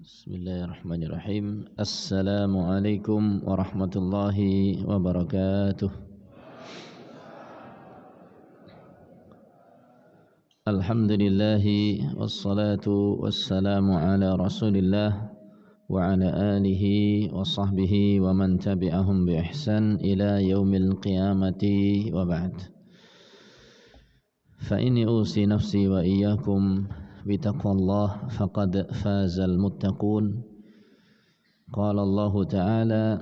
Bismillahirrahmanirrahim. Assalamualaikum warahmatullahi wabarakatuh. Alhamdulillahi wassalatu wassalamu ala rasulillah wa ala alihi wa sahbihi wa man tabi'ahum bi ihsan ila yaumil qiyamati wa ba'd. Fa inni usi nafsi wa iyyakum bitaqwallah faqad fazal muttaqun. Qala Allah Ta'ala,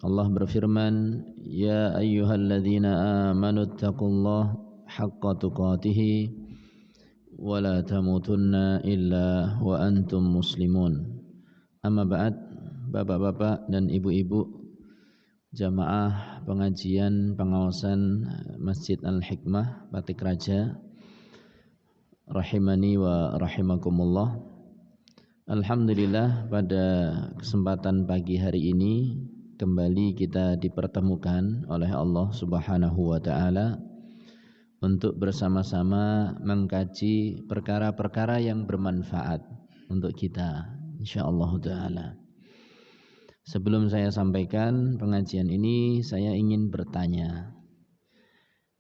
Allah berfirman, ya ayyuhalladzina amanu taqullaha haqqa tuqatih wa la tamutunna illa wa antum muslimun. Amma ba'd, bapak-bapak dan ibu-ibu jamaah pengajian pengawasan Masjid Al-Hikmah Batik Raja, rahimani wa rahimakumullah. Alhamdulillah, pada kesempatan pagi hari ini kembali kita dipertemukan oleh Allah Subhanahu wa taala untuk bersama-sama mengkaji perkara-perkara yang bermanfaat untuk kita insyaallah taala. Sebelum saya sampaikan pengajian ini, saya ingin bertanya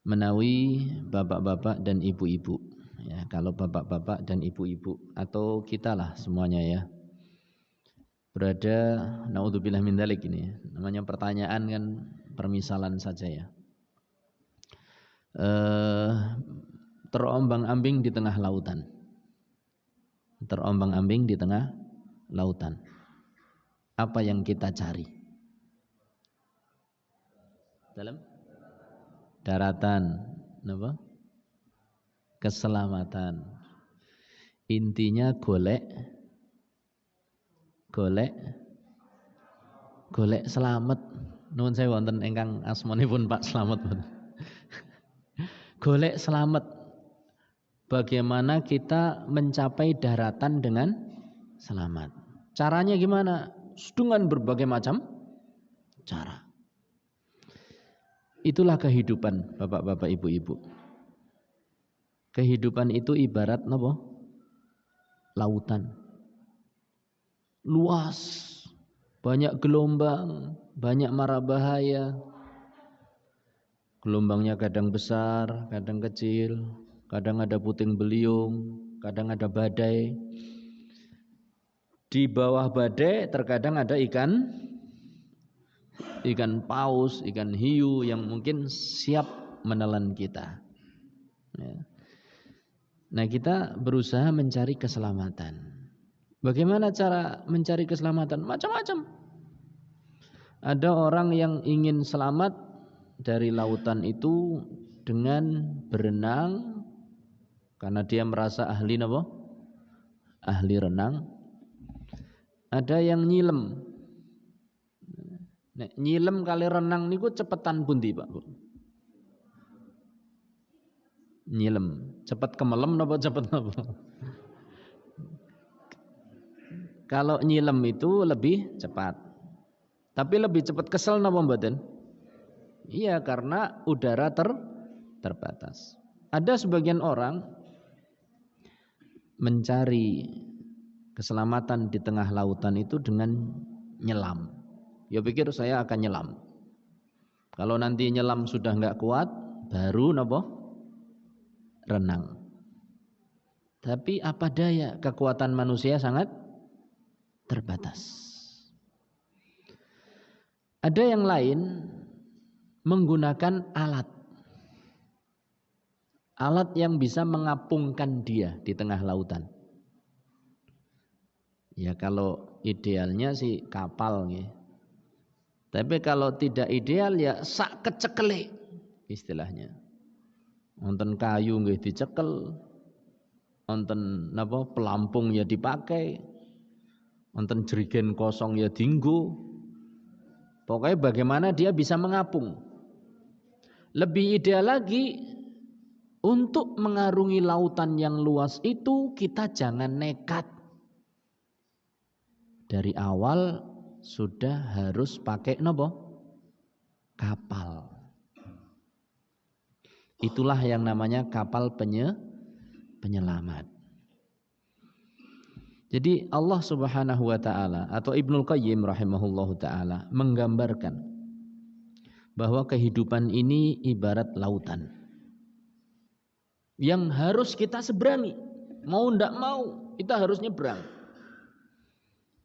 menawi bapak-bapak dan ibu-ibu. Ya, kalau bapak-bapak dan ibu-ibu atau kita semuanya ya, berada, naudzubillah min dzalik ini. Namanya pertanyaan kan permisalan saja ya. Terombang-ambing di tengah lautan. Terombang-ambing di tengah lautan. Apa yang kita cari? Dalam daratan, apa? Keselamatan. Intinya golek selamat. Nuwun sewu wonten ingkang asmanipun Pak Slamet. Golek selamat. Bagaimana kita mencapai daratan dengan selamat? Caranya gimana? Dengan berbagai macam cara. Itulah kehidupan bapak-bapak ibu-ibu. Kehidupan itu ibarat apa? Lautan. Luas, banyak gelombang, banyak mara bahaya. Gelombangnya kadang besar, kadang kecil, kadang ada puting beliung, kadang ada badai. Di bawah badai terkadang ada ikan paus, ikan hiu yang mungkin siap menelan kita. Ya. Nah, kita berusaha mencari keselamatan. Bagaimana cara mencari keselamatan? Macam-macam. Ada orang yang ingin selamat dari lautan itu dengan berenang karena dia merasa ahli apa? Ahli renang. Ada yang nyilem. Nek nyilem kali renang niku cepetan pundi, Pak, Bu? Nyilem, cepet kemelem napa cepet napa? Kalau nyilem itu lebih cepat. Tapi lebih cepat kesel napa mboten? Iya, karena udara terbatas. Ada sebagian orang mencari keselamatan di tengah lautan itu dengan nyelam. Ya pikir saya akan nyelam. Kalau nanti nyelam sudah enggak kuat, baru napa? Renang. Tapi apa daya, kekuatan manusia sangat terbatas. Ada yang lain menggunakan alat yang bisa mengapungkan dia di tengah lautan. Ya kalau idealnya sih kapal nggih. Tapi kalau tidak ideal ya sak kecekele istilahnya. Wonten kayu nggih dicekel, wonten napa pelampung ya dipakai, wonten jerigen kosong ya dienggo. Pokoknya bagaimana dia bisa mengapung. Lebih ideal lagi untuk mengarungi lautan yang luas itu kita jangan nekat. Dari awal sudah harus pakai napa? Kapal. Itulah yang namanya kapal penyelamat. Jadi Allah Subhanahu wa taala atau Ibnul Qayyim rahimahullahu taala menggambarkan bahwa kehidupan ini ibarat lautan yang harus kita seberangi. Mau ndak mau kita harus nyebrang.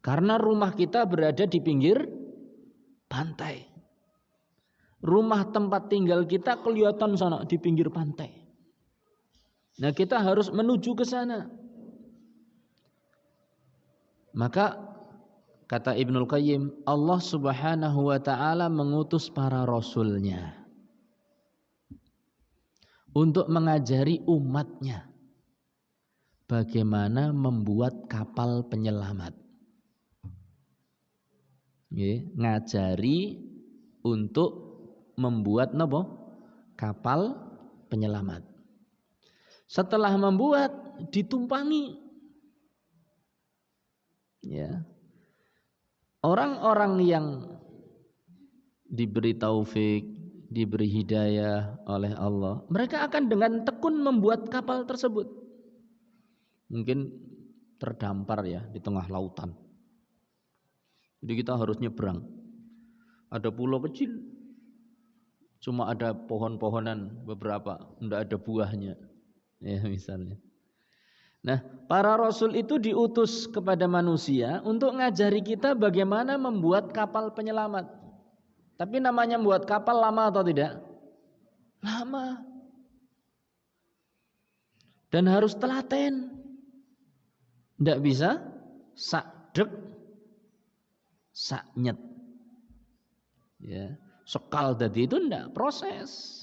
Karena rumah kita berada di pinggir pantai. Rumah tempat tinggal kita kelihatan sana di pinggir pantai. Nah, kita harus menuju ke sana. Maka kata Ibnul Qayyim, Allah Subhanahu wa taala mengutus para rasulnya untuk mengajari umatnya bagaimana membuat kapal penyelamat. Ngajari untuk membuat kapal penyelamat. Setelah membuat, ditumpangi. Ya. Orang-orang yang diberi taufik, diberi hidayah oleh Allah, mereka akan dengan tekun membuat kapal tersebut. Mungkin terdampar ya di tengah lautan. Jadi kita harus nyebrang. Ada pulau kecil, cuma ada pohon-pohonan beberapa, tidak ada buahnya, ya misalnya. Nah, para rasul itu diutus kepada manusia untuk ngajari kita bagaimana membuat kapal penyelamat. Tapi namanya membuat kapal lama atau tidak? Lama. Dan harus telaten. Tidak bisa sakdek, saknyet. Ya, sekal tadi itu tidak proses.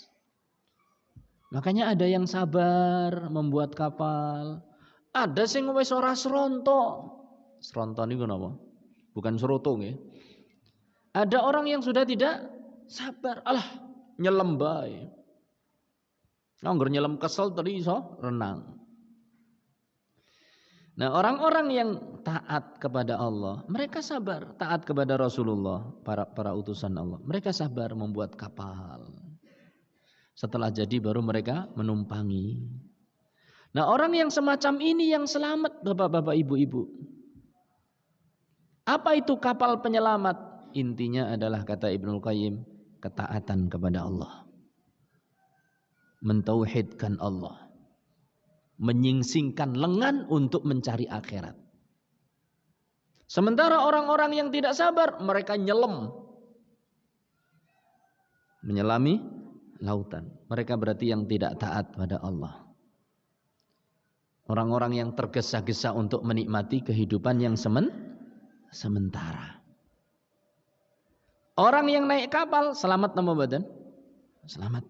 Makanya ada yang sabar membuat kapal. Ada sing wis ora seronto. Seronto niku napa? Bukan seroto nggih. Ada orang yang sudah tidak sabar. Alah, nyelam bae. Angger nyelam kesel tadi iso renang. Nah, orang-orang yang taat kepada Allah, mereka sabar, taat kepada Rasulullah, para utusan Allah. Mereka sabar membuat kapal. Setelah jadi baru mereka menumpangi. Nah, orang yang semacam ini yang selamat, Bapak-bapak, Ibu-ibu. Apa itu kapal penyelamat? Intinya adalah kata Ibnul Qayyim, ketaatan kepada Allah. Mentauhidkan Allah. Menyingsingkan lengan untuk mencari akhirat. Sementara orang-orang yang tidak sabar, mereka nyelam. Menyelami lautan. Mereka berarti yang tidak taat pada Allah. Orang-orang yang tergesa-gesa untuk menikmati kehidupan yang sementara. Orang yang naik kapal selamat nama badan? Selamat.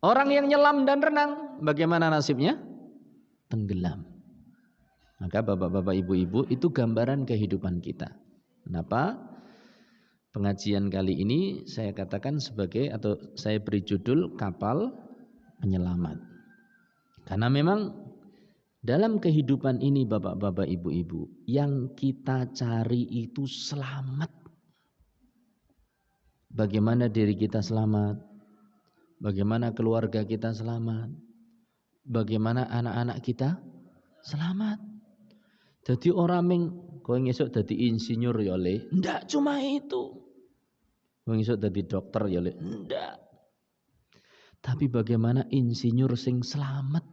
Orang yang nyelam dan renang bagaimana nasibnya? Tenggelam. Maka bapak-bapak, ibu-ibu, itu gambaran kehidupan kita. Kenapa? Pengajian kali ini saya katakan sebagai atau saya beri judul kapal penyelamat. Karena memang dalam kehidupan ini bapak-bapak, ibu-ibu, yang kita cari itu selamat. Bagaimana diri kita selamat? Bagaimana keluarga kita selamat? Bagaimana anak-anak kita selamat? Jadi orang ming kowe ngesuk dadi insinyur ya le, ndak cuma itu. Kowe ngesuk dadi dokter ya le, ndak. Tapi bagaimana insinyur sing selamat?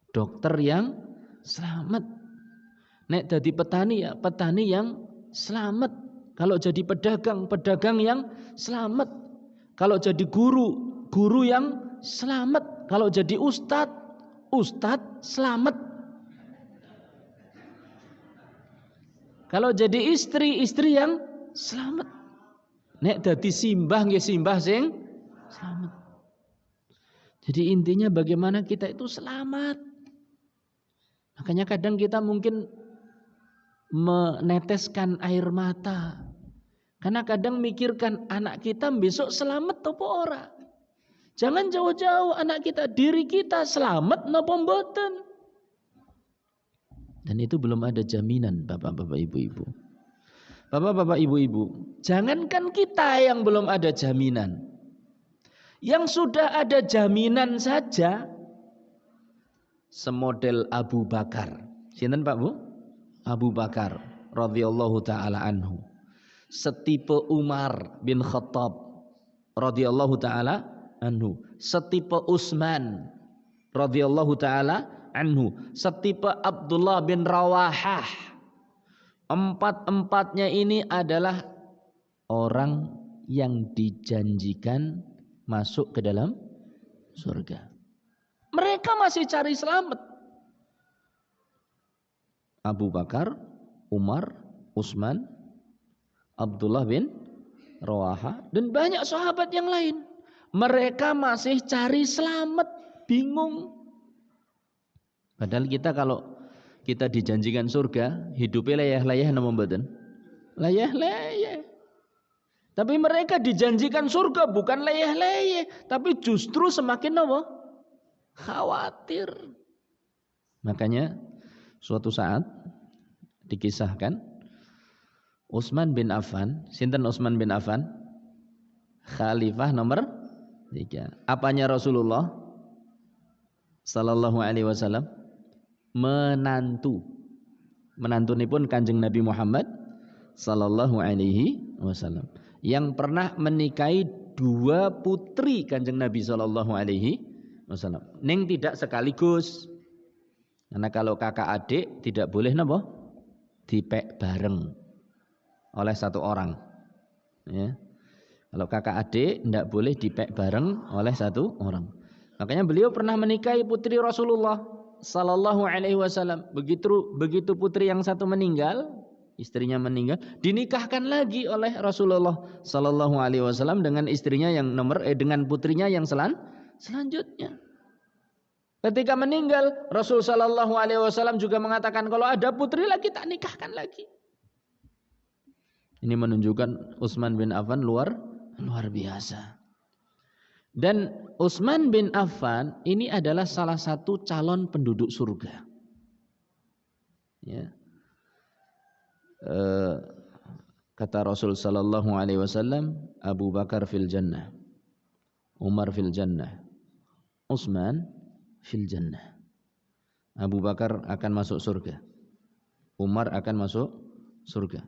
Dokter yang selamat. Nek jadi petani ya petani yang selamat. Kalau jadi pedagang, pedagang yang selamat. Kalau jadi guru, guru yang selamat. Kalau jadi ustadz, ustadz selamat. Kalau jadi istri, istri yang selamat. Nek jadi simbah nggih simbah sing selamat. Jadi intinya bagaimana kita itu selamat. Makanya kadang kita mungkin meneteskan air mata. Karena kadang mikirkan anak kita besok selamat apa ora. Jangan jauh-jauh anak kita, diri kita selamat napa mboten. Dan itu belum ada jaminan Bapak-bapak, Ibu-ibu. Bapak-bapak, Ibu-ibu, jangankan kita yang belum ada jaminan. Yang sudah ada jaminan saja semodel Abu Bakar Sinten Pak Bu? Abu Bakar radhiyallahu taala anhu. Setipe Umar bin Khattab radhiyallahu taala anhu. Setipe Utsman radhiyallahu taala anhu. Setipe Abdullah bin Rawahah. Empat-empatnya ini adalah orang yang dijanjikan masuk ke dalam surga. Mereka masih cari selamat. Abu Bakar, Umar, Utsman, Abdullah bin Rawaha, dan banyak sahabat yang lain. Mereka masih cari selamat, bingung. Padahal kita kalau kita dijanjikan surga, hidupnya layah-layah nama mboten? Layah-layah. Tapi mereka dijanjikan surga bukan layah-layah, tapi justru semakin apa? Khawatir. Makanya suatu saat dikisahkan Utsman bin Affan, sinten Utsman bin Affan? Khalifah nomor 3. Apanya Rasulullah sallallahu alaihi wasallam? Menantunipun Kanjeng Nabi Muhammad sallallahu alaihi wasallam yang pernah menikahi 2 putri Kanjeng Nabi sallallahu alaihi wasallam. Ning tidak sekaligus. Karena kalau kakak adik tidak boleh napa? Dipek bareng oleh satu orang. Ya. Kalau kakak adik tidak boleh dipek bareng oleh satu orang. Makanya beliau pernah menikahi putri Rasulullah sallallahu alaihi wasallam. Begitu putri yang satu meninggal, istrinya meninggal, dinikahkan lagi oleh Rasulullah sallallahu alaihi wasallam dengan istrinya yang dengan putrinya yang selanjutnya. Ketika meninggal, Rasul sallallahu alaihi wasallam juga mengatakan kalau ada putri lagi tak nikahkan lagi. Ini menunjukkan Utsman bin Affan luar biasa. Dan Utsman bin Affan ini adalah salah satu calon penduduk surga. Ya. Kata Rasul sallallahu alaihi wasallam, Abu Bakar fil jannah, Umar fil jannah, Utsman fil jannah. Abu Bakar akan masuk surga, Umar akan masuk surga,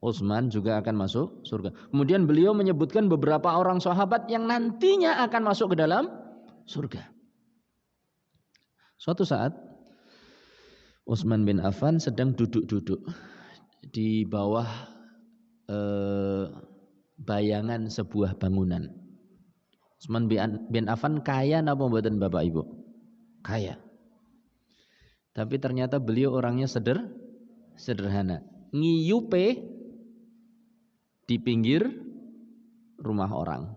Utsman juga akan masuk surga. Kemudian beliau menyebutkan beberapa orang sahabat yang nantinya akan masuk ke dalam surga. Suatu saat Utsman bin Affan sedang duduk-duduk di bawah bayangan sebuah bangunan. Utsman bin Affan kaya napa mboten Bapak Ibu? Kaya. Tapi ternyata beliau orangnya sederhana. Ngiyupe di pinggir rumah orang.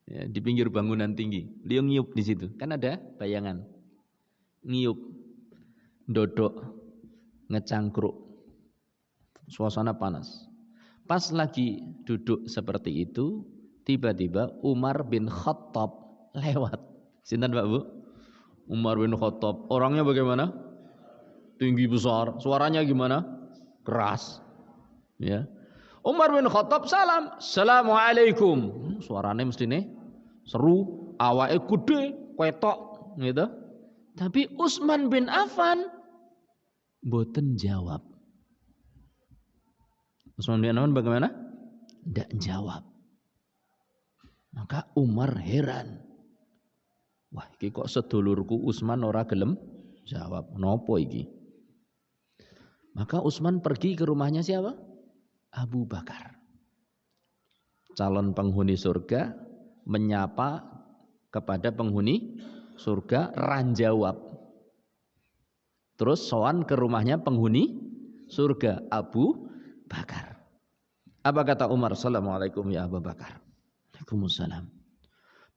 Ya, di pinggir bangunan tinggi. Beliau ngiyup di situ. Kan ada bayangan. Ngiyup, dodok, ngecangkruk. Suasana panas. Pas lagi duduk seperti itu, tiba-tiba Umar bin Khattab lewat. Sinten Pak Bu? Umar bin Khattab. Orangnya bagaimana? Tinggi besar. Suaranya gimana? Keras. Ya. Umar bin Khattab salam. Assalamualaikum. Suaranya mesti nih seru, awake gede, ketok gitu. Tapi Utsman bin Affan mboten jawab. Utsman bin Affan bagaimana? Tidak jawab. Maka Umar heran. Wah, iki kok sedulurku Utsman ora gelem jawab. Nopo iki? Maka Utsman pergi ke rumahnya siapa? Abu Bakar. Calon penghuni surga menyapa kepada penghuni surga, ranjawab. Terus sowan ke rumahnya penghuni surga, Abu Bakar. Apa kata Umar? Assalamualaikum ya Abu Bakar. Waalaikumsalam.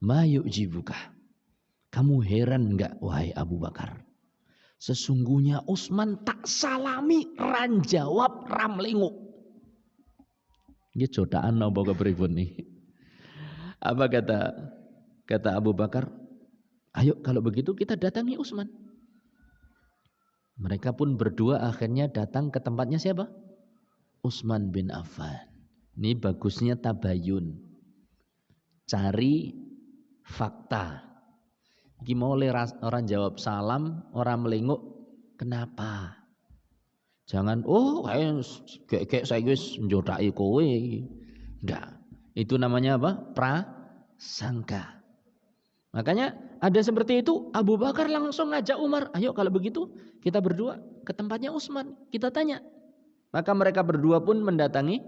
Ma yu'jibuka. Kamu heran enggak wahai Abu Bakar? Sesungguhnya Utsman tak salami ranjawab ramlinguk. Ini codaan apa kepripun nih? Apa kata Abu Bakar? Ayo kalau begitu kita datangi Utsman. Mereka pun berdua akhirnya datang ke tempatnya siapa? Utsman bin Affan. Ini bagusnya tabayun. Cari fakta. Iki mau orang jawab salam, orang melinguk, Kenapa? Jangan kayak saya wis njodaki kowe. Ndak. Itu namanya apa? Prasangka. Makanya ada seperti itu, Abu Bakar langsung ngajak Umar, ayo kalau begitu kita berdua ke tempatnya Utsman, kita tanya. Maka mereka berdua pun mendatangi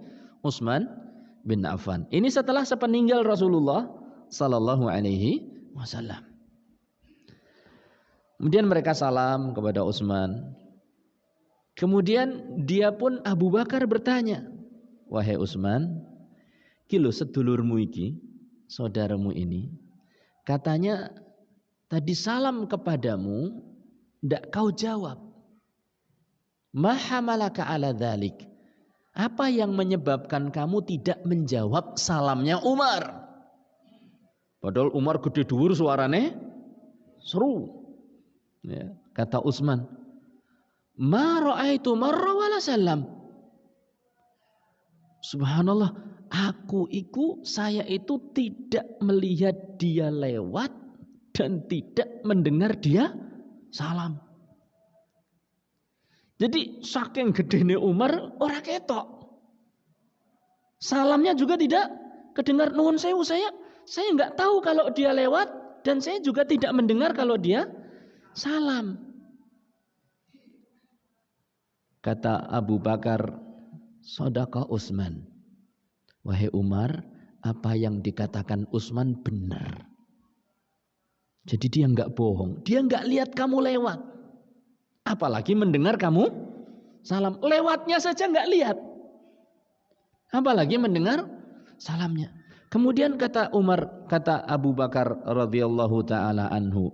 Utsman bin Affan. Ini setelah sepeninggal Rasulullah sallallahu alaihi wasallam. Kemudian mereka salam kepada Utsman. Kemudian dia pun Abu Bakar bertanya, wahai Utsman, kilo sedulurmu iki, saudaramu ini, katanya tadi salam kepadamu, ndak kau jawab. Ma hamalaka ala dzalik? Apa yang menyebabkan kamu tidak menjawab salamnya Umar? Padahal Umar gede dhuwur suarane seru. Ya, kata Utsman, ma ra'aitu marra wala salam. Subhanallah, saya itu tidak melihat dia lewat dan tidak mendengar dia salam. Jadi saking gedene Umar ora ketok. Salamnya juga tidak kedengar. Nuwun sewu, saya enggak tahu kalau dia lewat dan saya juga tidak mendengar kalau dia salam. Kata Abu Bakar, Shadaqa Utsman. Wahai Umar, apa yang dikatakan Utsman benar. Jadi dia enggak bohong. Dia enggak lihat kamu lewat. Apalagi mendengar kamu salam. Lewatnya saja enggak lihat. Apalagi mendengar salamnya. Kemudian kata Abu Bakar radhiyallahu taala anhu,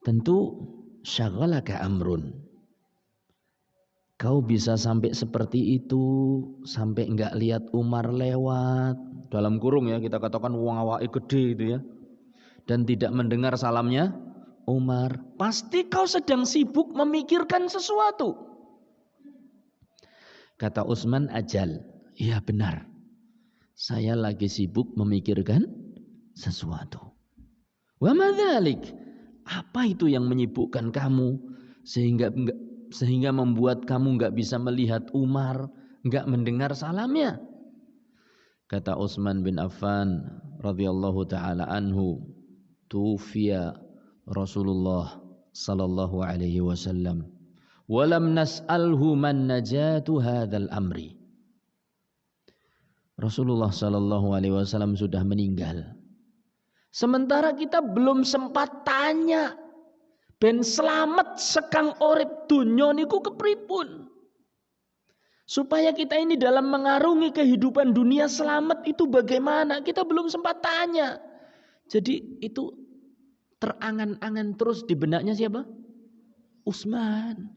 tentu syaghalaka amrun. Kau bisa sampai seperti itu, sampai enggak lihat Umar lewat. Dalam kurung ya, kita katakan wong awake gede itu ya. Dan tidak mendengar salamnya Umar. Pasti kau sedang sibuk memikirkan sesuatu. Kata Utsman, ajal. Iya benar. Saya lagi sibuk memikirkan sesuatu. Wa madzalik? Apa itu yang menyibukkan kamu sehingga membuat kamu enggak bisa melihat Umar, enggak mendengar salamnya? Kata Utsman bin Affan radhiyallahu taala anhu, tufiya Rasulullah sallallahu alaihi wasallam wa lam nas'alhu man najatu hadzal amri. Rasulullah sallallahu alaihi wasallam sudah meninggal. Sementara kita belum sempat tanya ben selamat sekang urip dunya niku kepripun. Supaya kita ini dalam mengarungi kehidupan dunia selamat itu bagaimana? Kita belum sempat tanya. Jadi itu terangan-angan terus di benaknya siapa? Utsman.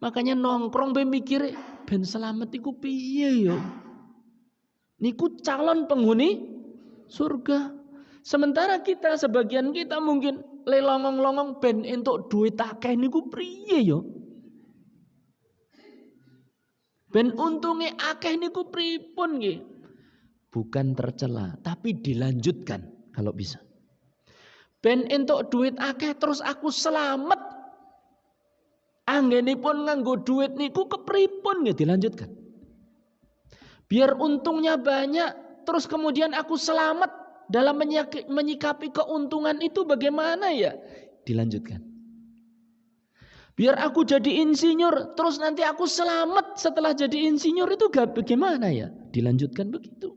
Makanya nongkrong be mikir ben selamat iku piye yo? Niku calon penghuni surga. Sementara kita sebagian kita mungkin lelongong-longong ben entuk duit akeh niku priye yo? Ben untunge akeh niku pripun nggih? Bukan tercela, tapi dilanjutkan kalau bisa. Ben entuk duit akeh terus aku selamat. Anggenipun nganggo duit niku kepripun nggih, dilanjutkan. Biar untungnya banyak terus kemudian aku selamat dalam menyikapi keuntungan itu bagaimana ya? Dilanjutkan. Biar aku jadi insinyur terus nanti aku selamat setelah jadi insinyur itu bagaimana ya? Dilanjutkan begitu.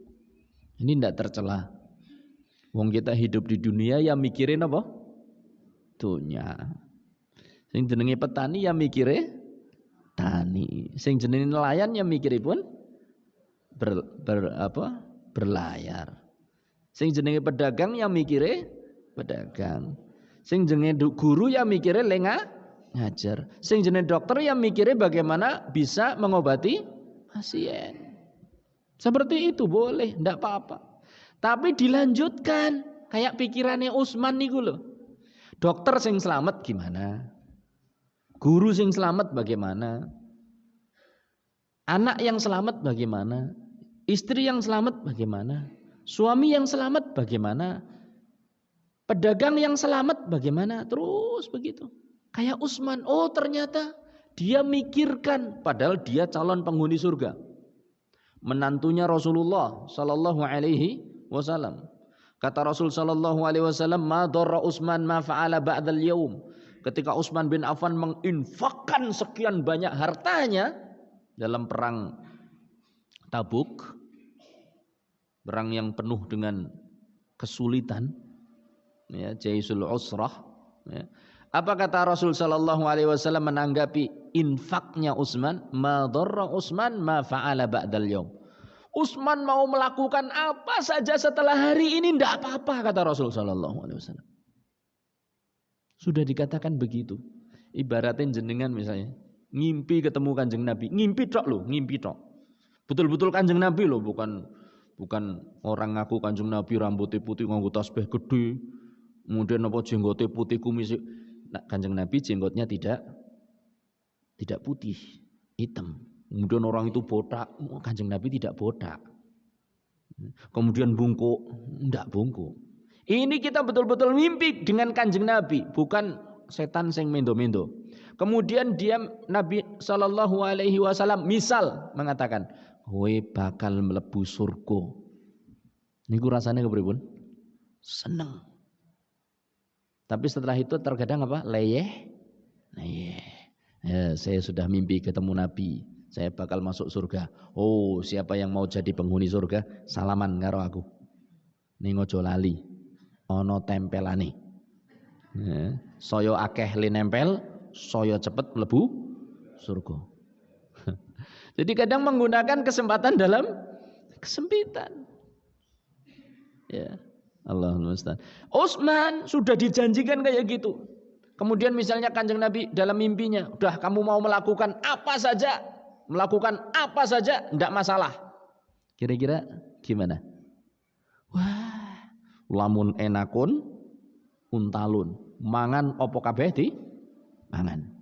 Ini tidak tercela. Wong kita hidup di dunia ya mikirin apa? Dunia. Sing jenenge petani ya mikire tani. Sing jenenge nelayan ya mikiripun berlayar. Sing jenenge pedagang ya mikire pedagang. Sing jenenge guru ya mikire ngajar. Sing jenenge dokter ya mikire bagaimana bisa mengobati pasien. Seperti itu boleh, ndak apa-apa. Tapi dilanjutkan kayak pikirannya Utsman niku lho. Dokter sing selamat gimana? Guru sing selamat bagaimana? Anak yang selamat bagaimana? Istri yang selamat bagaimana? Suami yang selamat bagaimana? Pedagang yang selamat bagaimana? Terus begitu. Kayak Utsman, oh ternyata dia mikirkan padahal dia calon penghuni surga. Menantunya Rasulullah sallallahu alaihi wasallam. Kata Rasul sallallahu alaihi wasallam, "Ma darra Utsman ma fa'ala ba'dal yaum." Ketika Utsman bin Affan menginfakkan sekian banyak hartanya dalam perang Tabuk, perang yang penuh dengan kesulitan, ya, Jaisul Usrah, ya. Apa kata Rasul sallallahu alaihi wasallam menanggapi infaknya Utsman? Ma darra Utsman ma fa'ala ba'dal yaum. Utsman mau melakukan apa saja setelah hari ini tidak apa-apa, kata Rasul sallallahu alaihi wasallam. Sudah dikatakan begitu. Ibaratin jenengan misalnya ngimpi ketemu Kanjeng Nabi, ngimpi tok loh, ngimpi tok. Betul-betul Kanjeng Nabi loh, bukan orang ngaku Kanjeng Nabi rambutnya putih nganggo tasbih gede, kemudian apa jenggotnya putih kumis. Nah, Kanjeng Nabi jenggotnya tidak putih, hitam. Kemudian orang itu botak, Kanjeng Nabi tidak botak. Kemudian bungkuk, enggak bungkuk. Ini kita betul-betul mimpi dengan Kanjeng Nabi, bukan setan sing mendo-mendo. Kemudian dia Nabi sallallahu alaihi wasallam misal mengatakan, "Kowe bakal mlebu surga." Niku rasanya kepripun? Seneng. Tapi setelah itu terkadang apa? Leyeh. Ya, saya sudah mimpi ketemu Nabi, saya bakal masuk surga. Oh, siapa yang mau jadi penghuni surga, salaman karo aku. Ning aja lali. Ana tempelane. Ya, saya akeh li nempel, saya cepet mlebu surga. Jadi kadang menggunakan kesempatan dalam kesempitan. Ya, Allahul musta'an. Utsman sudah dijanjikan kayak gitu. Kemudian misalnya Kanjeng Nabi dalam mimpinya, udah kamu mau melakukan apa saja, enggak masalah. Kira-kira gimana? Wah, lamun enakun untalun, mangan opo kabeh di mangan.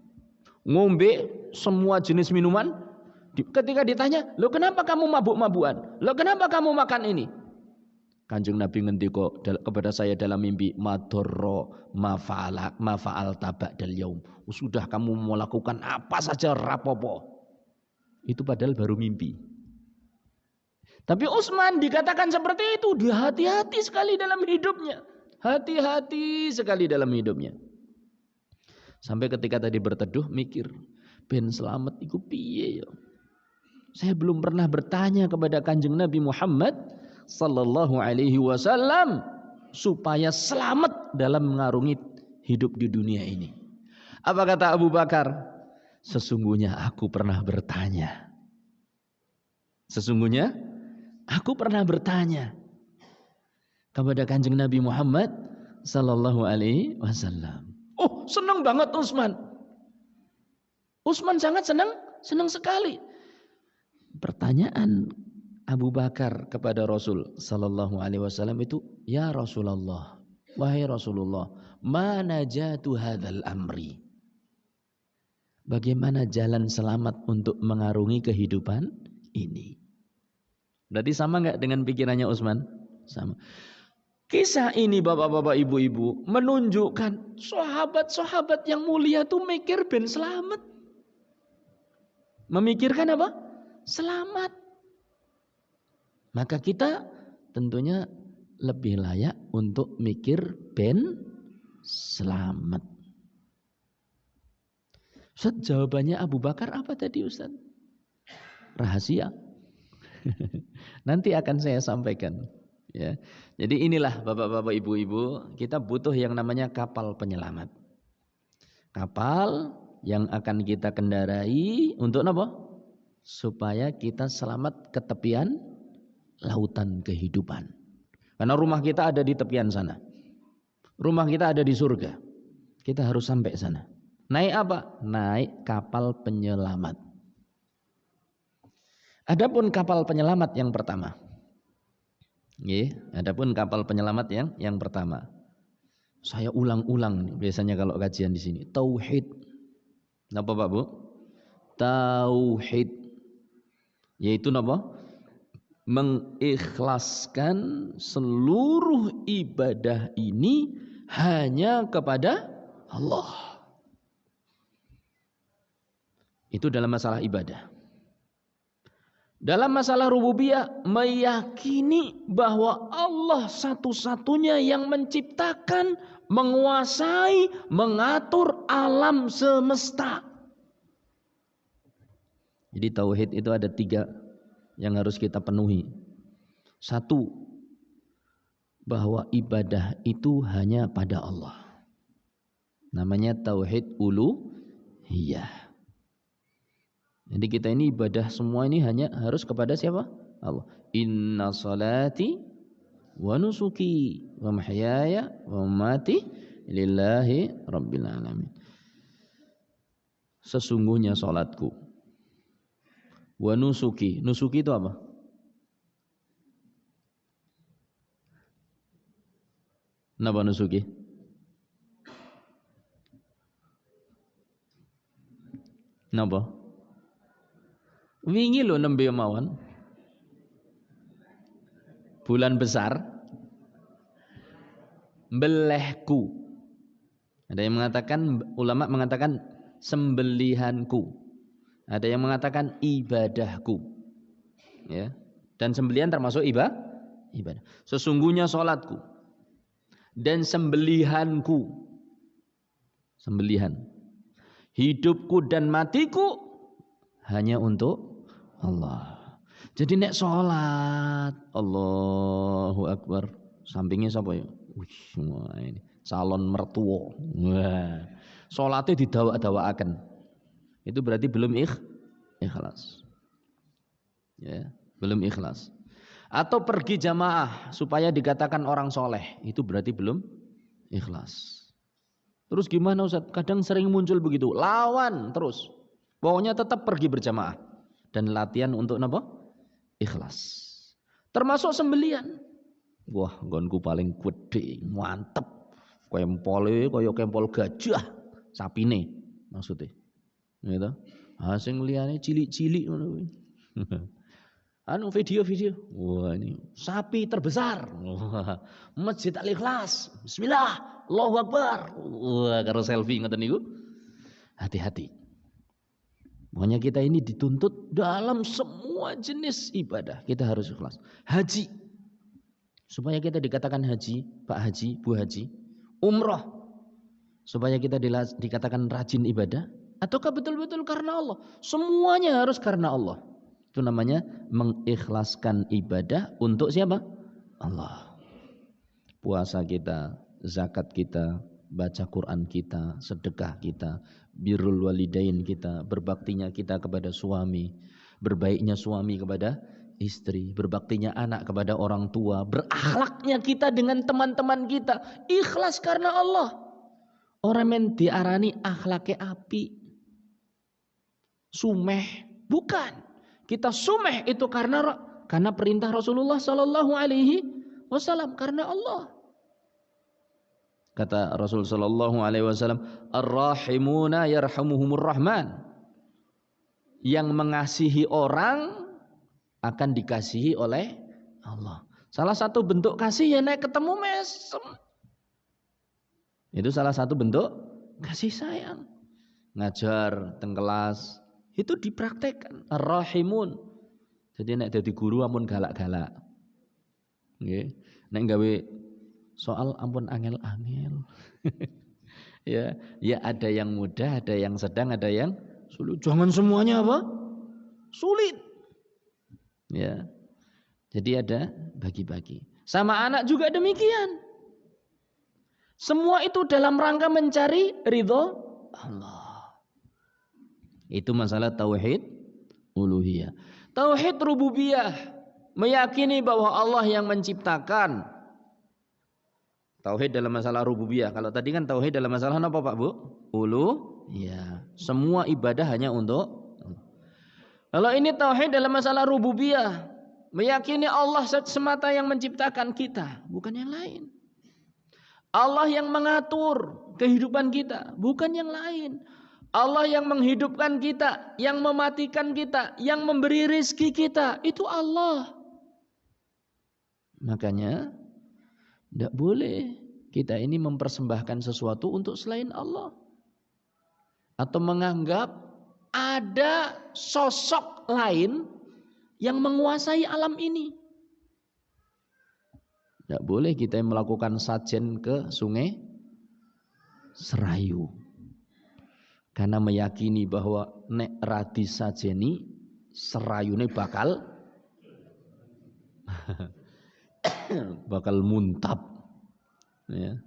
Ngombe semua jenis minuman. Ketika ditanya, "Loh kenapa kamu mabuk-mabukan? Loh kenapa kamu makan ini?" Kanjeng Nabi ngendika kepada saya dalam mimpi, "Madorro mafa'al tabak dal yaum." Sudah kamu melakukan apa saja rapopo. Itu padahal baru mimpi. Tapi Utsman dikatakan seperti itu, dia hati-hati sekali dalam hidupnya. Hati-hati sekali dalam hidupnya. Sampai ketika tadi berteduh mikir, ben selamat iku piye ya? Saya belum pernah bertanya kepada Kanjeng Nabi Muhammad sallallahu alaihi wasallam supaya selamat dalam mengarungi hidup di dunia ini. Apa kata Abu Bakar? Sesungguhnya aku pernah bertanya. Sesungguhnya aku pernah bertanya kepada Kanjeng Nabi Muhammad sallallahu alaihi wasallam. Oh, senang banget Utsman. Utsman sangat senang sekali. Pertanyaan Abu Bakar kepada Rasul sallallahu alaihi wasallam itu, "Ya Rasulullah, wahai Rasulullah, mana jatu hadzal amri?" Bagaimana jalan selamat untuk mengarungi kehidupan ini? Berarti sama enggak dengan pikirannya Utsman? Sama. Kisah ini bapak-bapak ibu-ibu menunjukkan sahabat-sahabat yang mulia tuh mikir ben selamat. Memikirkan apa? Selamat. Maka kita tentunya lebih layak untuk mikir ben selamat. Ustaz, jawabannya Abu Bakar apa tadi Ustaz? Rahasia. Nanti akan saya sampaikan. Ya. Jadi inilah bapak-bapak ibu-ibu, kita butuh yang namanya kapal penyelamat. Kapal yang akan kita kendarai untuk apa? Supaya kita selamat ke tepian lautan kehidupan. Karena rumah kita ada di tepian sana. Rumah kita ada di surga. Kita harus sampai sana. Naik apa? Naik kapal penyelamat. Adapun kapal penyelamat yang pertama. Adapun kapal penyelamat yang pertama. Saya ulang-ulang biasanya kalau kajian di sini. Tauhid. Napa Pak Bu? Tauhid. Yaitu apa? Mengikhlaskan seluruh ibadah ini hanya kepada Allah. Itu dalam masalah ibadah. Dalam masalah rububiyah, meyakini bahwa Allah satu-satunya yang menciptakan, menguasai, mengatur alam semesta. Jadi tauhid itu ada 3 yang harus kita penuhi. 1, bahwa ibadah itu hanya pada Allah. Namanya tauhid uluhiyah. Jadi kita ini ibadah semua ini hanya harus kepada siapa? Allah. Inna salati wa nusuki wa mahyaya wa mamati lillahi rabbil alamin. Sesungguhnya salatku. Wa nusuki. Nusuki itu apa? Napa nusuki? Napa? Wingi lho nembe mawon. Bulan besar. Belehku. Ada yang mengatakan, ulama mengatakan sembelihanku. Ada yang mengatakan ibadahku. Ya. Dan sembelihan termasuk ibadah. Sesungguhnya salatku dan sembelihanku. Sembelihan. Hidupku dan matiku hanya untuk Allah. Jadi nek salat, Allahu Akbar. Sampingnya siapa ya? Wah, ini salon mertua. Wah. Salatnya didawa-dawaaken. Itu berarti belum ikhlas. Ya, belum ikhlas. Atau pergi jamaah supaya dikatakan orang soleh, itu berarti belum ikhlas. Terus gimana Ustaz? Kadang sering muncul begitu, lawan terus. Pokoknya tetap pergi berjamaah dan latihan untuk apa? Ikhlas. Termasuk sembelian. Wah, nggonku paling gede, mantep. Kempole kaya kempol gajah, sapine maksudnya. Gitu. Sing liyane cilik-cilik ngono kuwi. Anu video-video. Wah, ini sapi terbesar. Wah, Masjid Al-Ikhlas. Bismillah, Allahu Akbar. Wah, karo selfie ngoten niku. Hati-hati. Pokoknya kita ini dituntut dalam semua jenis ibadah. Kita harus ikhlas. Haji. Supaya kita dikatakan haji, Pak Haji, Bu Haji. Umrah. Supaya kita dikatakan rajin ibadah. Ataukah betul-betul karena Allah? Semuanya harus karena Allah. Itu namanya mengikhlaskan ibadah untuk siapa? Allah. Puasa kita, zakat kita, baca Quran kita, sedekah kita, birrul walidain kita, berbaktinya kita kepada suami, berbaiknya suami kepada istri, berbaktinya anak kepada orang tua, berakhlaknya kita dengan teman-teman kita, ikhlas karena Allah. Orang yang diarani akhlaknya api, sumeh, bukan. Kita sumeh itu karena perintah Rasulullah Sallallahu Alaihi Wasallam, karena Allah. Kata Rasul Sallallahu Alaihi Wasallam, ar-rahimuna yarhamuhumur rahman. Yang mengasihi orang akan dikasihi oleh Allah. Salah satu bentuk kasih ya naik ketemu mesem. Itu salah satu bentuk kasih sayang. Ngajar teng kelas itu dipraktekkan. Ar-rahimun. Jadi nek dadi guru ampun galak-galak. Nggih. Nek gawe soal ampun angel-angel. Ya ada yang mudah, ada yang sedang, ada yang sulit. Jangan semuanya apa? Sulit. Ya. Jadi ada bagi-bagi. Sama anak juga demikian. Semua itu dalam rangka mencari ridho Allah. Itu masalah tauhid uluhiyah. Tauhid rububiyah, meyakini bahwa Allah yang menciptakan. Tauhid dalam masalah rububiyah. Kalau tadi kan tauhid dalam masalah apa Pak Bu? Uluhiyah. Semua ibadah hanya untuk Allah. Kalau ini tauhid dalam masalah rububiyah, meyakini Allah semata yang menciptakan kita, bukan yang lain. Allah yang mengatur kehidupan kita, bukan yang lain. Allah yang menghidupkan kita, yang mematikan kita, yang memberi rezeki kita, itu Allah. Makanya tidak boleh kita ini mempersembahkan sesuatu untuk selain Allah. Atau menganggap ada sosok lain yang menguasai alam ini. Tidak boleh kita melakukan sajen ke sungai Serayu. Karena meyakini bahwa nek radi sajeni serayune bakal muntab. Ya.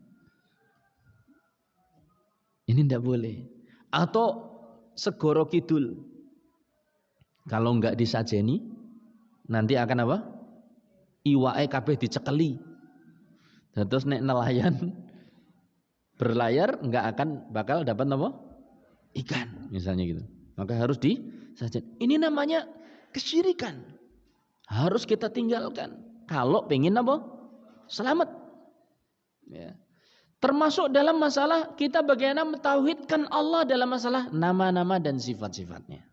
Ini tidak boleh. Atau segoro kidul. Kalau enggak disajeni, nanti akan apa? Iwae kabeh dicekeli. Terus nek nelayan berlayar enggak akan bakal dapat apa? Ikan, misalnya gitu. Maka harus disajeni. Ini namanya kesyirikan. Harus kita tinggalkan. Kalau pengen apa? Selamat. Ya. Termasuk dalam masalah kita bagaimana mentauhidkan Allah dalam masalah nama-nama dan sifat-sifatnya.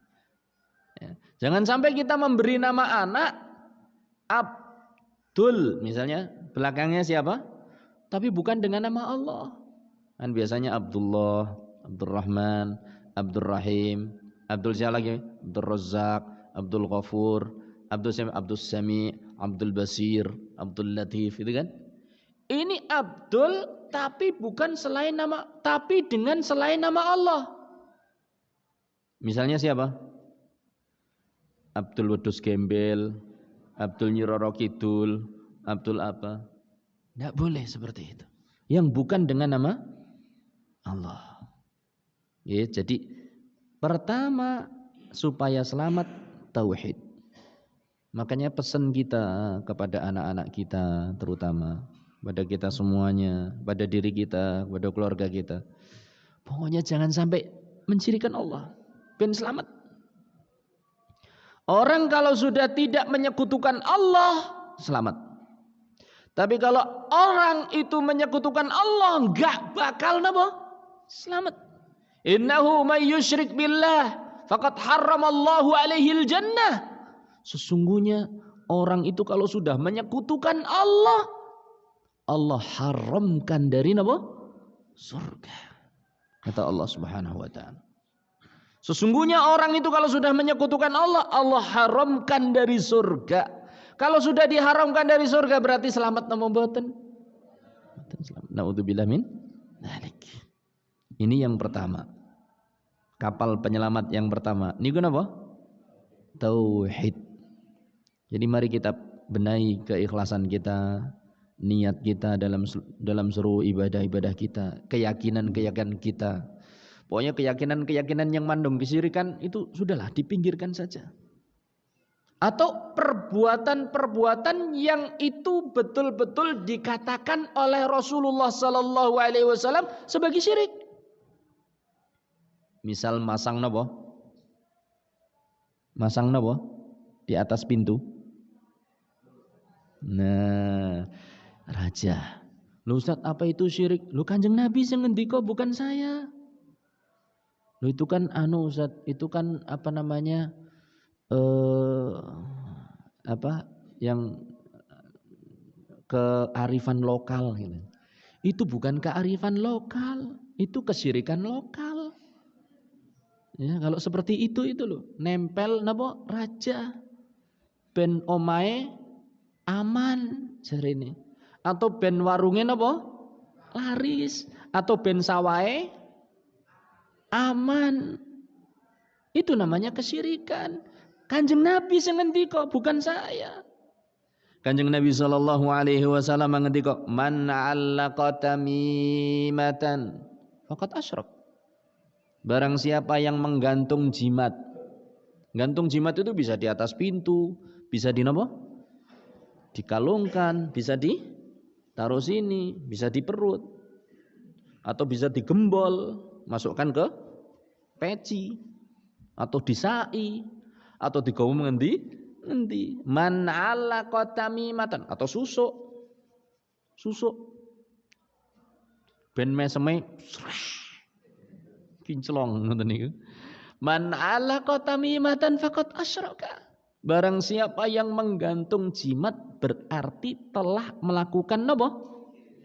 Ya. Jangan sampai kita memberi nama anak Abdul misalnya, belakangnya siapa? Tapi bukan dengan nama Allah. Kan biasanya Abdullah, Abdurrahman, Abdurrahim, Abdul siapa lagi? Abdul Razzaq, Abdul Ghafur, Abdul Sami, Abdul Basir, Abdul Latif, itu kan? Ini Abdul tapi bukan selain nama, tapi dengan selain nama Allah. Misalnya siapa? Abdul Wedus Gembel, Abdul Nyiroro Kidul, Abdul apa? Tidak boleh seperti itu. Yang bukan dengan nama Allah. Ya, jadi pertama supaya selamat tauhid. Makanya pesan kita kepada anak-anak kita terutama, pada kita semuanya, pada diri kita, pada keluarga kita. Pokoknya jangan sampai mensyirikkan Allah. Ben selamat. Orang kalau sudah tidak menyekutukan Allah, selamat. Tapi kalau orang itu menyekutukan Allah, enggak bakal napa? Selamat. Innahu may yusyrik billah faqad harramallahu alaihil jannah. Sesungguhnya orang itu kalau sudah menyekutukan Allah, Allah haramkan dari apa? Surga. Kata Allah Subhanahu wa taala. Sesungguhnya orang itu kalau sudah menyekutukan Allah, Allah haramkan dari surga. Kalau sudah diharamkan dari surga berarti selamat napa mboten? Naudzubillah min dzalik. Ini yang pertama. Kapal penyelamat yang pertama. Niku napa? Tauhid. Jadi mari kita benahi keikhlasan kita, niat kita dalam seluruh ibadah-ibadah kita, keyakinan-keyakinan kita. Pokoknya keyakinan-keyakinan yang mandung kesyirikan itu sudahlah dipinggirkan saja. Atau perbuatan-perbuatan yang itu betul-betul dikatakan oleh Rasulullah sallallahu alaihi wasallam sebagai syirik. Misal masang napa? Masang napa? Di atas pintu. Nah, raja. Loh Ustaz, apa itu syirik? Loh Kanjeng Nabi sing ngendika bukan saya. Loh itu kan Ustaz, itu kan apa namanya? Yang kearifan lokal gitu. Itu bukan kearifan lokal, itu kesyirikan lokal. Ya, kalau seperti itu loh, nempel napa raja ben omae aman jarene. Atau ben warunge napa laris, atau ben sawahe aman. Itu namanya kesyirikan. Kanjeng Nabi sing ngendika bukan saya. Kanjeng Nabi sallallahu alaihi wasallam ngendika, "Man 'allaqa tamimatan faqad asyrak." Barang siapa yang menggantung jimat. Gantung jimat itu bisa di atas pintu, bisa di napa? Dikalungkan, bisa ditaruh sini, bisa di perut. Atau bisa digembol, masukkan ke peci atau disai atau digawa ngendi? Man 'allaqa tamimatan atau susuk. Ben meseme kinclong ngoten niku. Man 'allaqa tamimatan faqad asyraka. Barang siapa yang menggantung jimat berarti telah melakukan napa?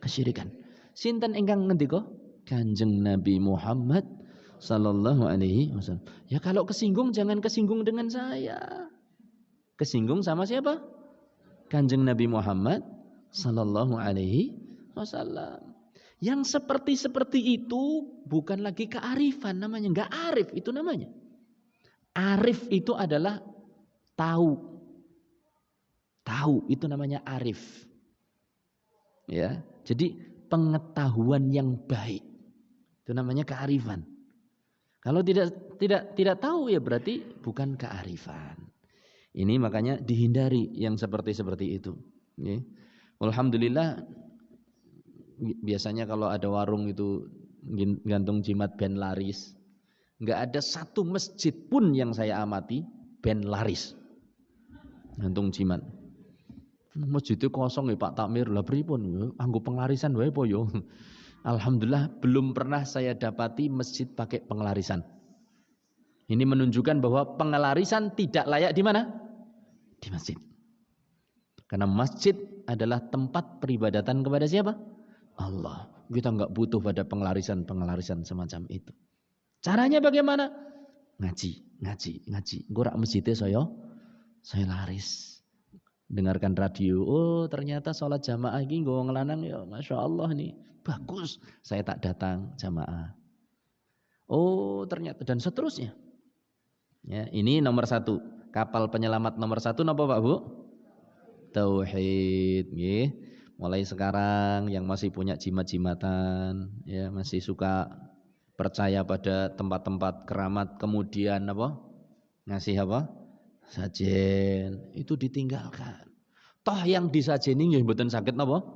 Kesyirikan. Sinten ingkang ngendika? Kanjeng Nabi Muhammad sallallahu alaihi wasallam. Ya kalau kesinggung jangan kesinggung dengan saya. Kesinggung sama siapa? Kanjeng Nabi Muhammad sallallahu alaihi wasallam. Yang seperti itu bukan lagi kearifan namanya, enggak arif itu namanya. Arif itu adalah tahu. Tahu itu namanya arif. Ya, jadi pengetahuan yang baik. Itu namanya kearifan. Kalau tidak tahu ya berarti bukan kearifan. Ini makanya dihindari yang seperti itu. Ya. Alhamdulillah biasanya kalau ada warung itu gantung jimat ben laris. Enggak ada satu masjid pun yang saya amati ben laris. Gantung jimat. Masjidnya kosong ya Pak Takmir lah pripun anggo penglarisan wae po yo. Alhamdulillah belum pernah saya dapati masjid pakai penglarisan. Ini menunjukkan bahwa penglarisan tidak layak di mana? Di masjid. Karena masjid adalah tempat peribadatan kepada siapa? Allah. Kita enggak butuh pada penglarisan semacam itu. Caranya bagaimana? Ngaji. Gorak masjidnya saya laris. Dengarkan radio, oh ternyata sholat jamaah ini nggo ngelanang ya, Masya Allah nih, bagus, saya tak datang jamaah. Oh ternyata, dan seterusnya. Ya, ini nomor 1, kapal penyelamat nomor 1 apa Pak Bu? Tauhid. Ya. Mulai sekarang yang masih punya jimat-jimatan, ya masih suka percaya pada tempat-tempat keramat, kemudian apa? Ngasih apa? Sajen, itu ditinggalkan. Toh yang disajeni nggih mboten saged napa?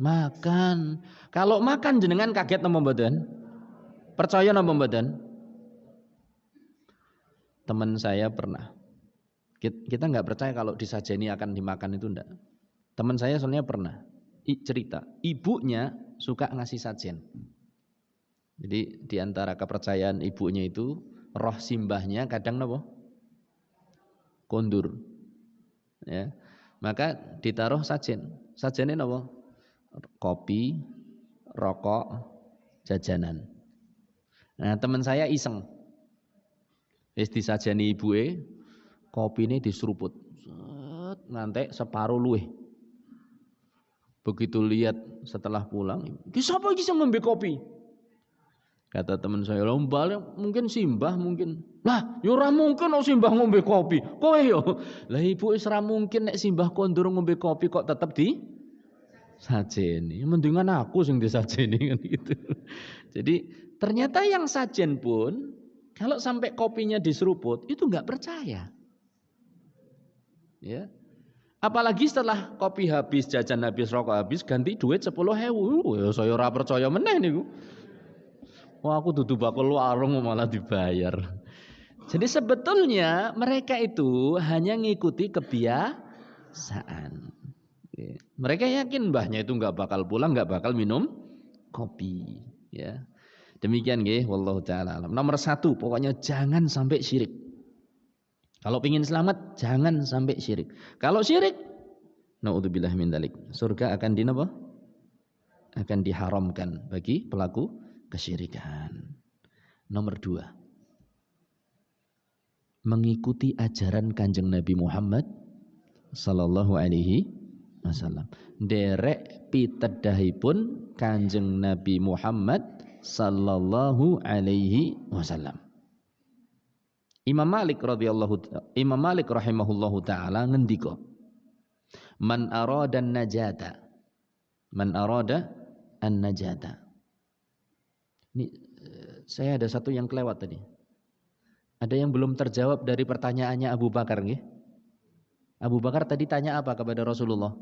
Makan. Kalau makan jenengan kaget napa mboten? Percaya napa mboten? Teman saya pernah. Kita enggak percaya kalau disajeni akan dimakan itu enggak. Teman saya soalnya pernah cerita, ibunya suka ngasih sajen. Jadi di antara kepercayaan ibunya itu roh simbahnya kadang napa? Kondur. Ya. Maka ditaruh sajen. Sajennya apa? Kopi, rokok, jajanan. Nah, teman saya iseng. Wis disajeni ibuke, kopine diseruput. Ngantek separuh luweh. Begitu lihat setelah pulang, "Ki sapa iki sing ngombe kopi?" Kata teman saya, "Lombal mungkin simbah mungkin." Lah, ya ora mungkin nek simbah ngombe kopi. Kowe yo. Lah ibu wis ora mungkin nek simbah kondur ngombe kopi kok tetep di sajeni. Mendingan aku sing disajeni kan gitu. Jadi ternyata yang sajen pun kalau sampai kopinya diseruput itu enggak percaya. Ya. Apalagi setelah kopi habis, jajan habis, rokok habis, ganti duit 10.000. Ya saya ora percaya meneh niku. Wah aku dudu bakul warung malah dibayar. Jadi sebetulnya mereka itu hanya ngikuti kebiasaan. Mereka yakin mbahnya itu nggak bakal pulang, nggak bakal minum kopi. Ya, demikian nggih. Wallahu taala alam. Nomor 1 pokoknya jangan sampai syirik. Kalau ingin selamat jangan sampai syirik. Kalau syirik, naudzubillah min dzalik. Surga akan dinapa? Akan diharamkan bagi pelaku kesyirikan. Nomor 2, mengikuti ajaran Kanjeng Nabi Muhammad sallallahu alaihi wasallam. Derek pitedahipun Kanjeng Nabi Muhammad sallallahu alaihi wasallam. Imam Malik rahimahullahu taala ngendika, "Man arada an-najata." Man arada an-najata. Ini saya ada satu yang kelewat tadi. Ada yang belum terjawab dari pertanyaannya Abu Bakar nggih? Abu Bakar tadi tanya apa kepada Rasulullah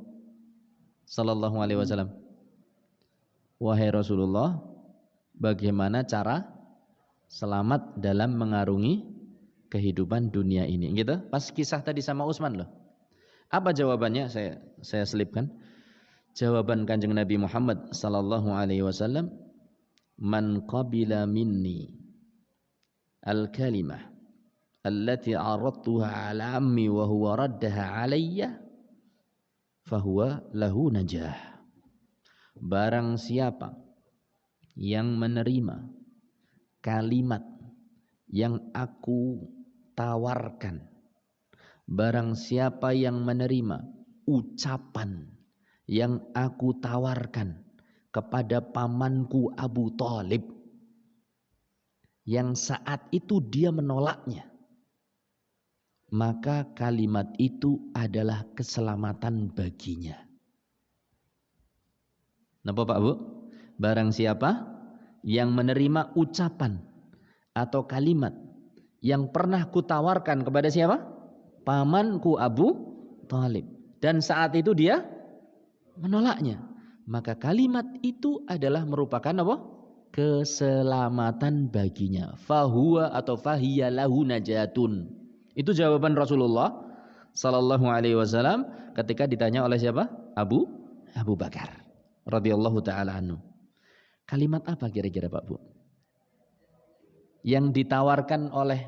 sallallahu alaihi wasallam? Wahai Rasulullah, bagaimana cara selamat dalam mengarungi kehidupan dunia ini? Gitu. Pas kisah tadi sama Utsman loh. Apa jawabannya? Saya selipkan. Jawaban Kanjeng Nabi Muhammad sallallahu alaihi wasallam, "Man qabila minni al-kalimah allati aradtuha ala ammi wa huwa raddaha alayya fahuwa lahu najah." Barang siapa yang menerima kalimat yang aku tawarkan, barang siapa yang menerima ucapan yang aku tawarkan kepada pamanku Abu Thalib, yang saat itu dia menolaknya, maka kalimat itu adalah keselamatan baginya. Napa Pak Bu? Barang siapa yang menerima ucapan atau kalimat yang pernah kutawarkan kepada siapa? Pamanku Abu Thalib, dan saat itu dia menolaknya, maka kalimat itu adalah merupakan apa? Keselamatan baginya. Fahuwa atau fahiya lahu najatun. Itu jawaban Rasulullah sallallahu alaihi wasallam ketika ditanya oleh siapa? Abu Bakar radhiyallahu taala anhu. Kalimat apa kira-kira Pak Bu yang ditawarkan oleh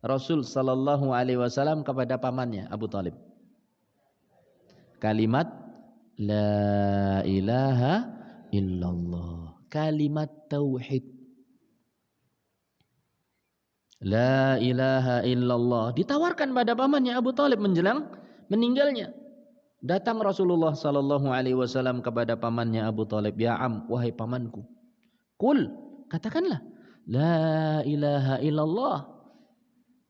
Rasul sallallahu alaihi wasallam kepada pamannya Abu Thalib? Kalimat la ilaha illallah, kalimat tauhid. La ilaha illallah ditawarkan pada pamannya Abu Thalib menjelang meninggalnya. Datang Rasulullah sallallahu alaihi wasallam kepada pamannya Abu Thalib, "Ya am, wahai pamanku, kul, katakanlah la ilaha illallah."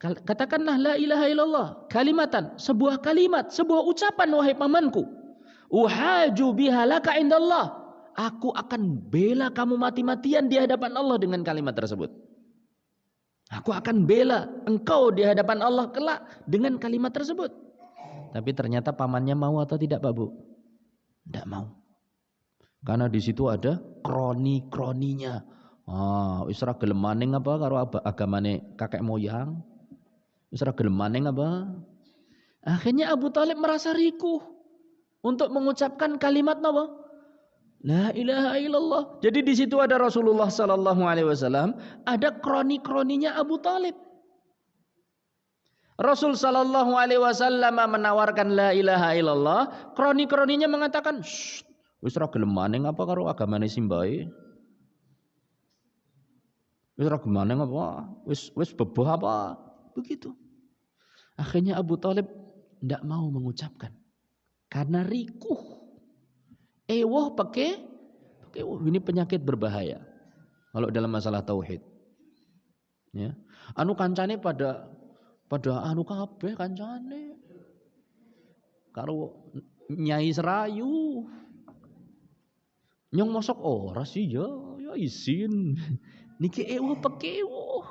Katakanlah la ilaha illallah, kalimatan, sebuah kalimat, sebuah ucapan wahai pamanku. Uhaju biha laka indallah. Aku akan bela kamu mati-matian di hadapan Allah dengan kalimat tersebut. Aku akan bela engkau di hadapan Allah kelak dengan kalimat tersebut. Tapi ternyata pamannya mau atau tidak Pak Bu? Tidak mau. Karena di situ ada kroni-kroninya. Wis ora gelem maning apa karo agamane kakek moyang? Wis ora gelem maning apa? Akhirnya Abu Thalib merasa rikuh untuk mengucapkan kalimat napa? La ilaha illallah. Jadi di situ ada Rasulullah sallallahu alaihi wasallam, ada kroni-kroninya Abu Thalib. Rasul sallallahu alaihi wasallam menawarkan la ilaha illallah, kroni-kroninya mengatakan, wis ora gelem maning apa karo agamane simbahe? Wis ora gelem maning apa? Wis beboh apa? Begitu. Akhirnya Abu Thalib tidak mau mengucapkan karena rikuh. Ewoh pakai ini penyakit berbahaya kalau dalam masalah tauhid. Ya. Anu kancane pada anu kabeh kancane. Karo Nyai Serayu. Nyong mosok ora sih ya izin. Niki ewoh pakai ewoh.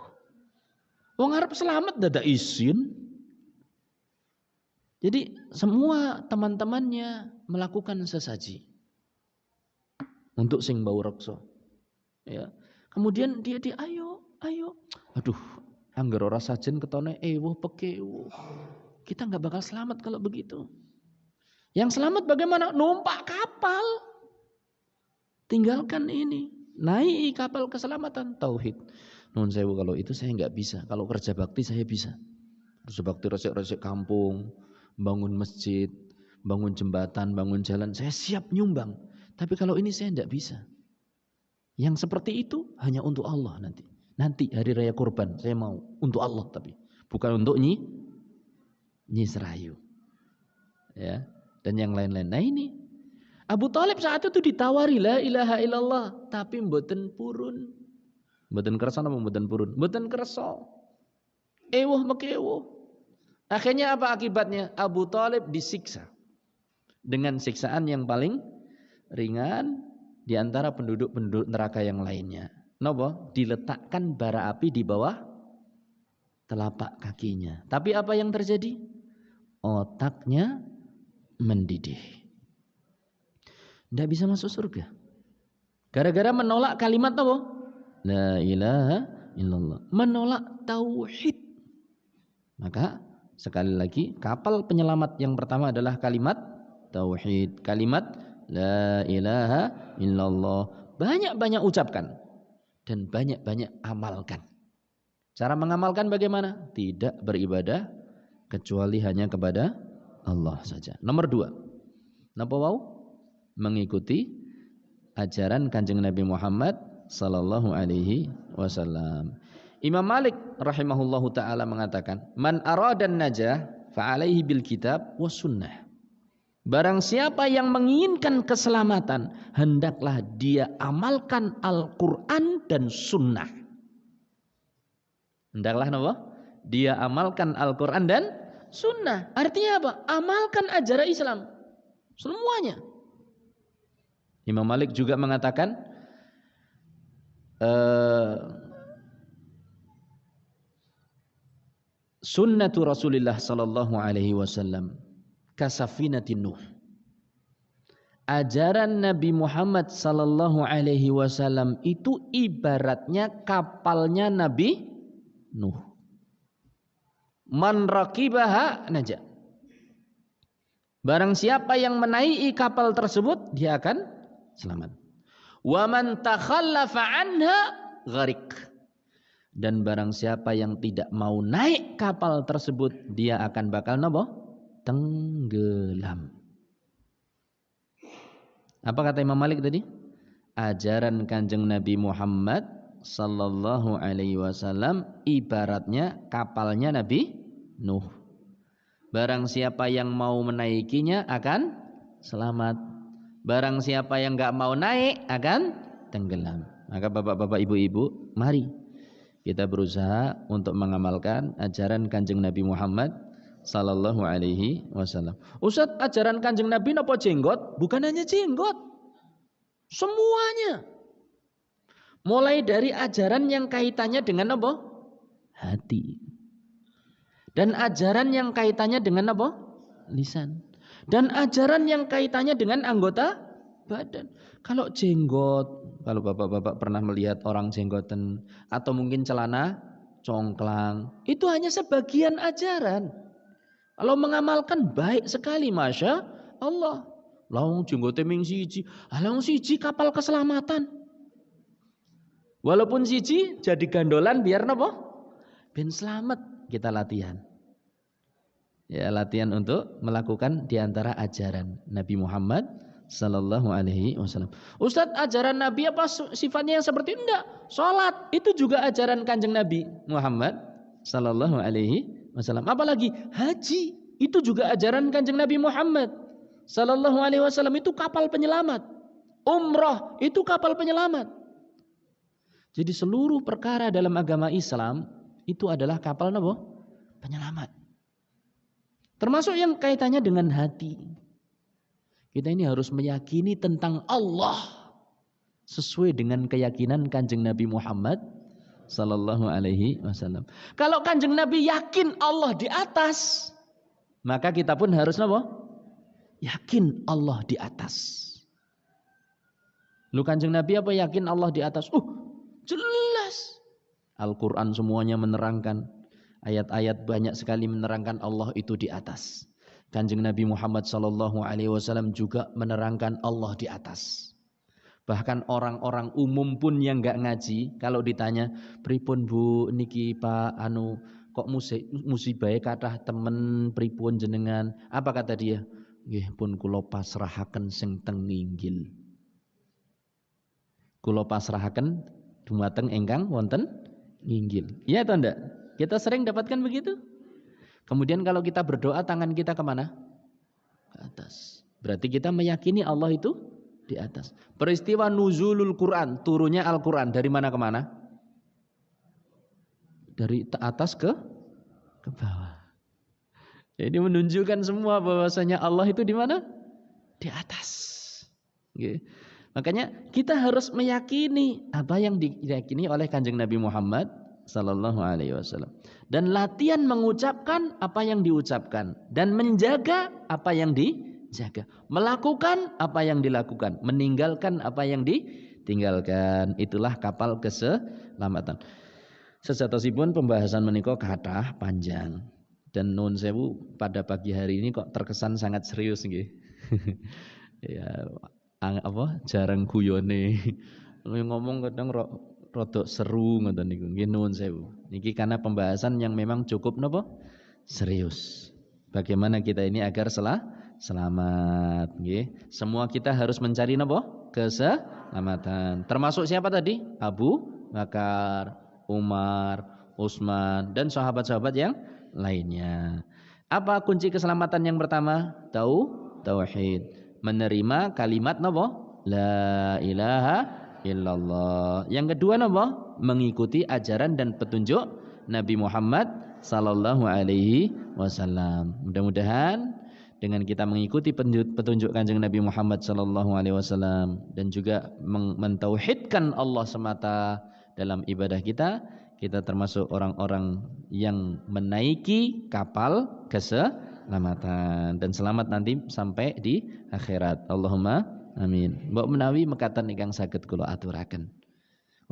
Wong arep selamat dadak izin. Jadi semua teman-temannya melakukan sesaji untuk sing bau reksa. Ya. Kemudian dia ayo. Aduh, angger ora sajen ketone ewuh pekewuh. Kita enggak bakal selamat kalau begitu. Yang selamat bagaimana? Numpak kapal. Tinggalkan ini. Naik kapal keselamatan tauhid. Nuhun sewu kalau itu saya enggak bisa. Kalau kerja bakti saya bisa. Kerja bakti resik-resik kampung, bangun masjid, bangun jembatan, bangun jalan, saya siap nyumbang. Tapi kalau ini saya tidak bisa. Yang seperti itu hanya untuk Allah nanti. Nanti hari raya kurban saya mau untuk Allah, tapi bukan untuk Nyi Serayu. Ya, dan yang lain-lain. Nah ini Abu Thalib saat itu ditawari la ilaha illallah, tapi mboten purun. Mboten kersa napa mboten purun? Mboten kersa. Ewuh mekewuh. Akhirnya apa akibatnya? Abu Thalib disiksa dengan siksaan yang paling ringan di antara penduduk-penduduk neraka yang lainnya. Napa? Diletakkan bara api di bawah telapak kakinya. Tapi apa yang terjadi? Otaknya mendidih. Tidak bisa masuk surga. Gara-gara menolak kalimat apa? La ilaha illallah. Menolak tauhid. Maka sekali lagi kapal penyelamat yang pertama adalah kalimat tauhid. Kalimat la ilaha illallah. Banyak-banyak ucapkan. Dan banyak-banyak amalkan. Cara mengamalkan bagaimana? Tidak beribadah kecuali hanya kepada Allah saja. Nomor 2. Napa wau? Mengikuti ajaran Kanjeng Nabi Muhammad sallallahu alaihi wasallam. Imam Malik rahimahullahu taala mengatakan, "Man aradan najah fa alaihi bil kitab was sunnah." Barang siapa yang menginginkan keselamatan, hendaklah dia amalkan Al-Qur'an dan sunnah. Hendaklah apa? Dia amalkan Al-Qur'an dan sunnah. Artinya apa? Amalkan ajaran Islam semuanya. Imam Malik juga mengatakan sunnatu Rasulillah sallallahu alaihi wasallam kasafinatin Nuh. Ajaran Nabi Muhammad sallallahu alaihi wasallam itu ibaratnya kapalnya Nabi Nuh. Man raqibaha najah. Barang siapa yang menaiki kapal tersebut, dia akan selamat. Wa man takhallafa anha gharik. Dan barang siapa yang tidak mau naik kapal tersebut, dia akan bakal napa? Tenggelam. Apa kata Imam Malik tadi? Ajaran Kanjeng Nabi Muhammad sallallahu alaihi wasallam ibaratnya kapalnya Nabi Nuh. Barang siapa yang mau menaikinya akan selamat. Barang siapa yang enggak mau naik akan tenggelam. Maka bapak-bapak, ibu-ibu, mari kita berusaha untuk mengamalkan ajaran Kanjeng Nabi Muhammad sallallahu alaihi wasallam. Ustaz, ajaran Kanjeng Nabi napa jenggot? Bukan hanya jenggot. Semuanya. Mulai dari ajaran yang kaitannya dengan apa? Hati. Dan ajaran yang kaitannya dengan apa? Lisan. Dan ajaran yang kaitannya dengan anggota badan. Kalau jenggot, kalau bapak-bapak pernah melihat orang jenggoten atau mungkin celana congklang, itu hanya sebagian ajaran. Kalau mengamalkan baik sekali, masya Allah. Laung jenggote ming siji, laung siji kapal keselamatan. Walaupun siji jadi gandolan biar napa? Ben selamat. Kita latihan. Ya, latihan untuk melakukan diantara ajaran Nabi Muhammad sallallahu alaihi wasallam. Ustadz, ajaran Nabi apa sifatnya yang seperti itu? Enggak. Salat itu juga ajaran Kanjeng Nabi Muhammad sallallahu alaihi wasallam. Apalagi haji itu juga ajaran Kanjeng Nabi Muhammad sallallahu alaihi wasallam, itu kapal penyelamat. Umrah itu kapal penyelamat. Jadi seluruh perkara dalam agama Islam itu adalah kapal napa? Penyelamat. Termasuk yang kaitannya dengan hati. Kita ini harus meyakini tentang Allah sesuai dengan keyakinan Kanjeng Nabi Muhammad sallallahu alaihi wasallam. Kalau Kanjeng Nabi yakin Allah di atas, maka kita pun harus apa? Yakin Allah di atas. Lu Kanjeng Nabi apa yakin Allah di atas? Jelas. Al-Quran semuanya menerangkan. Ayat-ayat banyak sekali menerangkan Allah itu di atas. Kanjeng Nabi Muhammad sallallahu alaihi wasallam juga menerangkan Allah di atas. Bahkan orang-orang umum pun yang enggak ngaji, kalau ditanya, "Pripun Bu niki Pak kok musibah kathah temen pripun jenengan?" Apa kata dia? "Nggih pun kula pasrahaken sing teng nginggil." Kula pasrahaken dumateng ingkang wonten nginggil. Iya atau enggak? Kita sering dapatkan begitu. Kemudian kalau kita berdoa, tangan kita kemana? Ke atas. Berarti kita meyakini Allah itu di atas. Peristiwa nuzulul Quran, turunnya Al-Quran, dari mana ke mana? Dari atas ke bawah. Jadi menunjukkan semua bahwasanya Allah itu di mana? Di atas. Okay. Makanya kita harus meyakini apa yang diyakini oleh Kanjeng Nabi Muhammad sallallahu alaihi wasallam, dan latihan mengucapkan apa yang diucapkan dan menjaga apa yang dijaga, melakukan apa yang dilakukan, meninggalkan apa yang ditinggalkan. Itulah kapal keselamatan. Sejatosipun pembahasan menika kathah panjang dan nuwun sewu pada pagi hari ini kok terkesan sangat serius nggih. Ya jarang guyone. Ngomong kadang rodok seru ngoten niku. Nggih nuwun sewu. Niki karena pembahasan yang memang cukup napa? Serius. Bagaimana kita ini agar selamat nggih. Semua kita harus mencari napa? Keselamatan. Termasuk siapa tadi? Abu Bakar, Umar, Utsman dan sahabat-sahabat yang lainnya. Apa kunci keselamatan yang pertama? Tauhid. Menerima kalimat napa? La ilaha illallah. Yang kedua napa? Mengikuti ajaran dan petunjuk Nabi Muhammad sallallahu alaihi wasallam. Mudah-mudahan dengan kita mengikuti petunjuk Kanjeng Nabi Muhammad sallallahu alaihi wasallam dan juga mentauhidkan Allah semata dalam ibadah kita, kita termasuk orang-orang yang menaiki kapal keselamatan dan selamat nanti sampai di akhirat. Allahumma amin. Mbok menawi mekaten ingkang saged kula aturaken.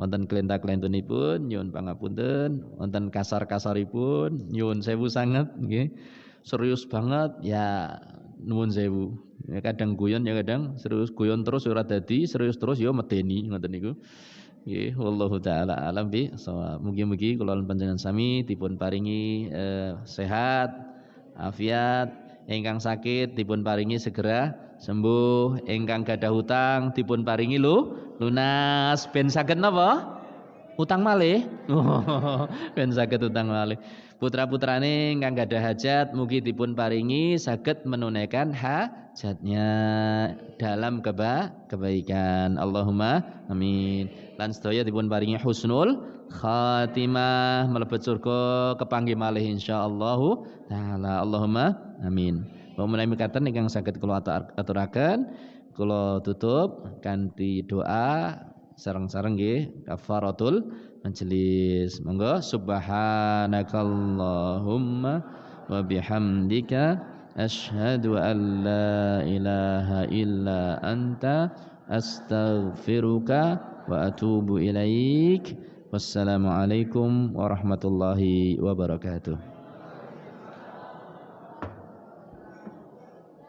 Wonten klenta-klentunipun nyuwun pangapunten, wonten kasar-kasaripun nyuwun sewu sanget nggih. Serius banget ya nuwun sewu. Ya kadang guyon ya kadang serius, guyon terus ora dadi, serius terus ya medeni ngoten niku. Nggih, wallahu taala alam bi shawab. Mugi-mugi kula lan panjenengan sami dipun paringi sehat, afiat, ingkang sakit dipun paringi segera sembuh, ingkang gadah hutang dipun paringi lunas ben saged napa? Utang malih. Ben saged utang malih. Putra-putrane ingkang gadah hajat mugi dipun paringi saged menunaikan hajatnya dalam kebaikan. Allahumma amin. Lan sedaya dipun paringi husnul khatimah mlebet surga kepanggih malih insyaallah taala. Allahumma amin. Mulai mekaten ingkang saged kula aturaken, kula tutup kanthi doa sareng-sareng nggih kafaratul majelis. Monggo subhanakallahumma wa bihamdika asyhadu an la ilaha illa anta astaghfiruka wa atubu ilaik. Wassalamualaikum warahmatullahi wabarakatuh.